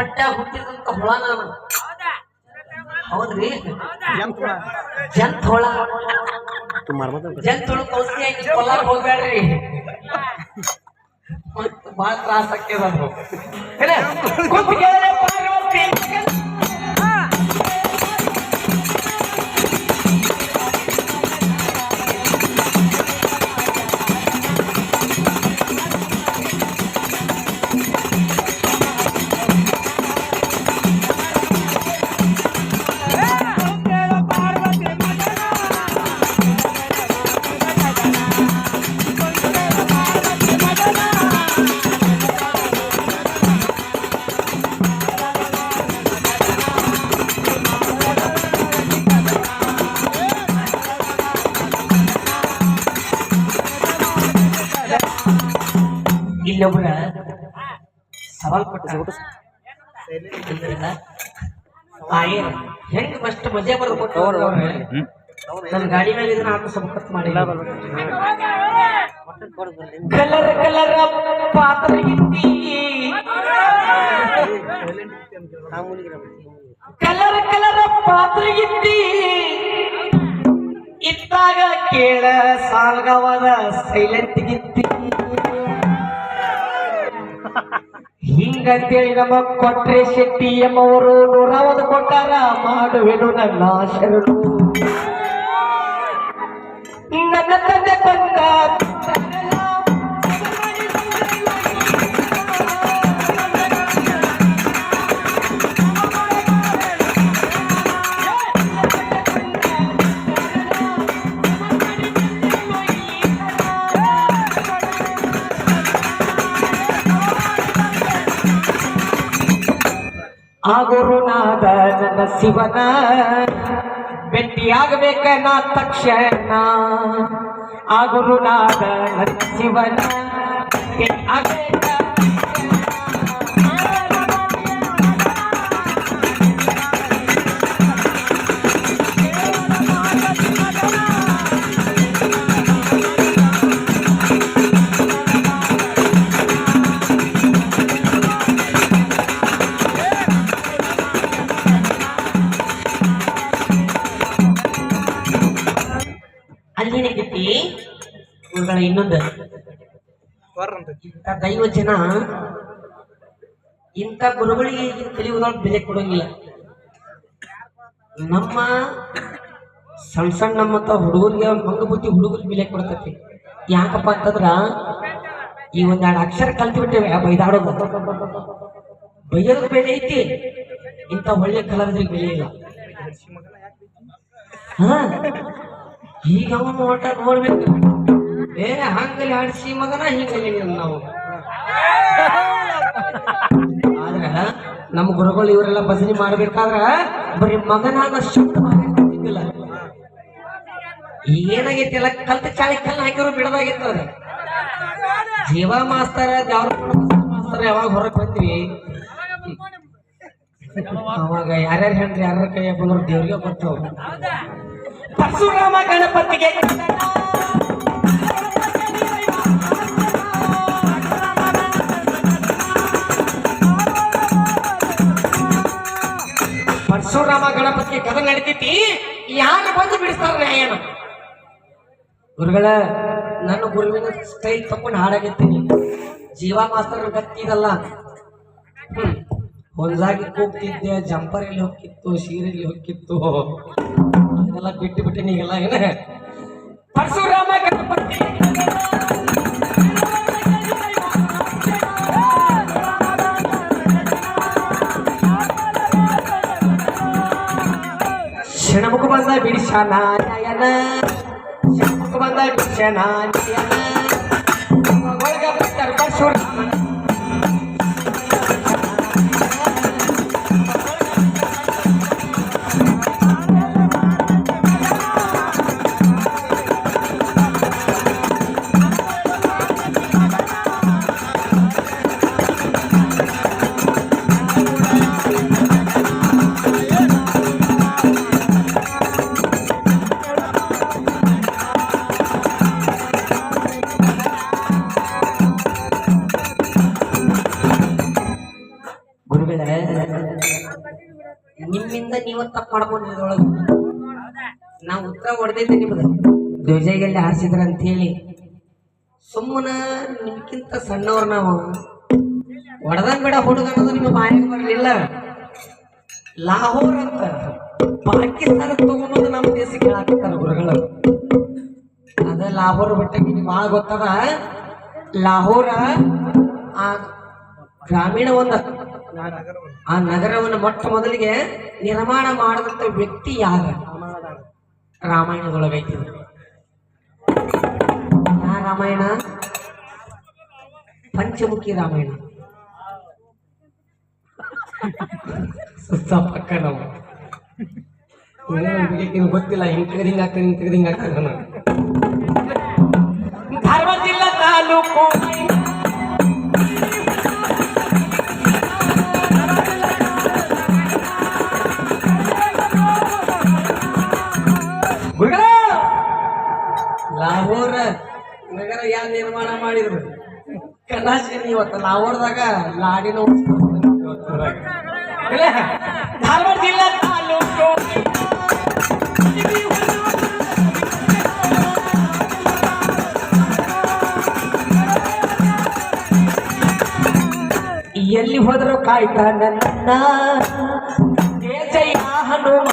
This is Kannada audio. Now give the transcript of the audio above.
ಹೊಟ್ಟೆ ಹುಟ್ಟಿದಂತ ಹುಳ ನಾನು. ಹೌದ್ರಿ? ಜಂತ್ ಹುಳ ಔಷಧಿ ಹಾಕಿ ಕೊಲ್ಲಾಕ್ ಹೋಗ್ಬೇಡ್ರಿ, ಬಾಳ ತ್ರಾಸ ಆಗ್ತದ. ಇಲ್ಲೊಬ್ಬರ ಸವಾಲ್ ಕೊಟ್ಟ ಹೆಂಗ್ ಫಸ್ಟ್ ಮಜಾ ಬರೋದು ಕೊಟ್ಟು ನನ್ನ ಗಾಡಿ ಮೇಲೆ ಇದನ್ನ ಹಾಕಿ ಸಂಪರ್ಕ ಮಾಡಿಲ್ಲ. ಕಲರ್ ಕಲರ್ ಪಾತ್ರ ಕಲರ್ ಕಲರ್ ಪಾತ್ರ ಇದ್ದಾಗ ಕೇಳ ಸಾಲ್ಗವದ ಸೈಲೆಂಟ್ ಗಿತ್ತಿ ಹಿಂಗಂತೇಳಿ ನಮ್ಮ ಕೊಟ್ರೆ ಶೆಟ್ಟಿ ಎಂಬವರು 150 ಕೊಟ್ಟಾರ. ಮಾಡುವೆನು ನನ್ನ ಶರಣು ನನ್ನ ತಂದೆ ಬಂದ ಆ ಗುರುನಾದ ನನ್ನ ಶಿವನ ಭೇಟಿಯಾಗಬೇಕ ನಾ ತಕ್ಷಣ. ಆ ಗುರುನಾದ ನನ್ನ ಶಿವನ ಭೇಟಿಯಾಗಬೇಕ. ಅಲ್ಲಿನಗತಿ ಇವುಗಳ ಇನ್ನೊಂದು ಇಂಥ ದೈವ ಜನ ಇಂಥ ಗುರುಗಳಿಗೆ ಕಲಿಯುವುದೊಳಗೆ ಬೆಲೆ ಕೊಡೋಂಗಿಲ್ಲ. ನಮ್ಮ ಸಣ್ಣ ಸಣ್ಣ ನಮ್ಮಂತ ಹುಡುಗರಿಗೆ ಮಂಗ ಬುದ್ಧಿ ಹುಡುಗರಿಗೆ ಬೆಲೆ ಕೊಡ್ತೈತಿ. ಯಾಕಪ್ಪ ಅಂತಂದ್ರ ಈ ಒಂದೆರಡು ಅಕ್ಷರ ಕಲ್ತು ಬಿಟ್ಟೇವೆ ಬೈದಾಡೋದು. ಬೈಯೋದಕ್ಕೆ ಬೆಲೆ ಐತಿ, ಇಂಥ ಒಳ್ಳೆ ಕಲಾವಿದರಿಗೆ ಬೆಲೆ ಇಲ್ಲ. ಈಗ ಅವನು ಒಟ್ಟ ನೋಡ್ಬೇಕು, ಹಂಗಲ್ಲಿ ಆಡಿಸಿ ಮಗನ ಹೀಗಲ್ಲಿ ನಾವು. ಆದ್ರ ನಮ್ಮ ಗುರುಗಳು ಇವರೆಲ್ಲ ಭಜನೆ ಮಾಡ್ಬೇಕಾದ್ರ ಬರೀ ಮಗನಾಗ ಶಬ್ದ ಮಾಡ್ತಿದ್ದಿಲ್ಲ. ಏನಾಗೈತಿ ಎಲ್ಲ ಕಲ್ತ ಚಾಳಿ ಕಲ್ಲು ಹಾಕಿರೋ ಬಿಡದಾಗಿತ್ತು. ಅದ ಜೀವ ಮಾಸ್ತರ ಮಾಸ್ತರ ಯಾವಾಗ ಹೊರಗೆ ಬಂದ್ವಿ ಅವಾಗ ಯಾರ್ಯಾರು ಹೇಳ್ರಿ ಯಾರ ಕೈಯ ಬಂದ್ರು ದೇವ್ರಿಗೆ ಬರ್ತಾವ. ಪರಶುರಾಮ ಗಣಪತಿಗೆ ಪರಶುರಾಮ ಗಣಪತಿಗೆ ಕದ ನಡೀತೈತಿ. ಯಾರು ಬಂದು ಬಿಡಿಸ್ತಾರ ನ್ಯಾಯನ? ಗುರುಗಳ ನನ್ನ ಗುರುವಿನ ಸ್ಟೈಲ್ ತಕೊಂಡು ಹಾಡಾಗಿರ್ತೀನಿ. ಜೀವ ಮಾಸ್ತರ್ ಗತ್ತಿದಲ್ಲ. ಹೊಲ್ದಾಗಿ ಹೋಗ್ತಿದ್ದೆ, ಜಂಪರ್ ಎಲ್ಲಿ ಹೋಗಿತ್ತು, ಸೀರೆಯಲ್ಲಿ ಹೋಗಿತ್ತು, ಅದೆಲ್ಲ ಬಿಟ್ಟು ಬಿಟ್ಟು ನೀಗೆಲ್ಲ ಏನ. ಪರಶುರಾಮ ಗಣಪತಿ ಕ್ಷಣಮುಖ ಬಂದ ಬಿಡಿಸನ ನಯನ, ಕ್ಷಣಮುಖ ಬಂದ ಬಿಡಿಸನ ನಯನ, ಒಳಗ ಬರ್ತಾರ ಪರಶುರಾಮ. ಮಾಡ್ಕೊಂಡಿದ್ರೊಳಗೆ ನಾವು ಉತ್ತರ ಹೊಡೆದೈತೆ ನಿಮ್ದು ಧ್ವಜೆಯಲ್ಲಿ ಹಾರಿಸಿದ್ರ ಅಂತ ಹೇಳಿ ಸುಮ್ಮನ ನಿಮ್ಗಿಂತ ಸಣ್ಣವ್ರು ನಾವು ಹೊಡೆದಂಗ್ ಬೇಡ ಹುಡುಗ ಅನ್ನೋದು ನಿಮ್ಮ ಮಾಹಿತಿ ಬರಲಿಲ್ಲ. ಲಾಹೋರ್ ಅಂತ ಪಾಕಿಸ್ತಾನ ತಗೊಂಡು ನಮ್ಮ ದೇಶಕ್ಕೆ ಹೇಳಾಕತ್ತಾರ ಗುರುಗಳು. ಅದ ಲಾಹೋರ್ ಬಿಟ್ಟ ನಿಮ್ಗೆ ಭಾಳ ಗೊತ್ತದ. ಲಾಹೋರ ಆ ಗ್ರಾಮೀಣ ಆ ನಗರವನ್ನು ಮೊಟ್ಟ ಮೊದಲಿಗೆ ನಿರ್ಮಾಣ ಮಾಡಿದಂತ ವ್ಯಕ್ತಿ ಯಾರ ರಾಮಾಯಣದೊಳಗೈತಿ. ಯಾ ರಾಮಾಯಣ? ಪಂಚಮುಖಿ ರಾಮಾಯಣ. ಪಕ್ಕ ನಾವು ಗೊತ್ತಿಲ್ಲ. ಹಿಂಗ್ ತೆಗೆದಿಂಗ್ ಆಗ್ತದೆ, ಹಿಂಗ್ ತೆಗೆದಿಂಗ್ ಆಗ್ತದೆ. ಧಾರವಾಡ ಜಿಲ್ಲಾ ತಾಲೂಕು ಲಾಹೋರ್ ನಗರ ಯಾರು ನಿರ್ಮಾಣ ಮಾಡಿದ್ರು? ಕಲಾಶಿನಿ. ಇವತ್ತು ಲಾಹೋರ್ದಾಗ ಲಾಡಿನ ಧಾರವಾಡ ಜಿಲ್ಲಾ ತಾಲೂಕು ಎಲ್ಲಿ ಹೋದ್ರು ಕಾಯ್ತಾನ ನನ್ನ ಹನುಮ.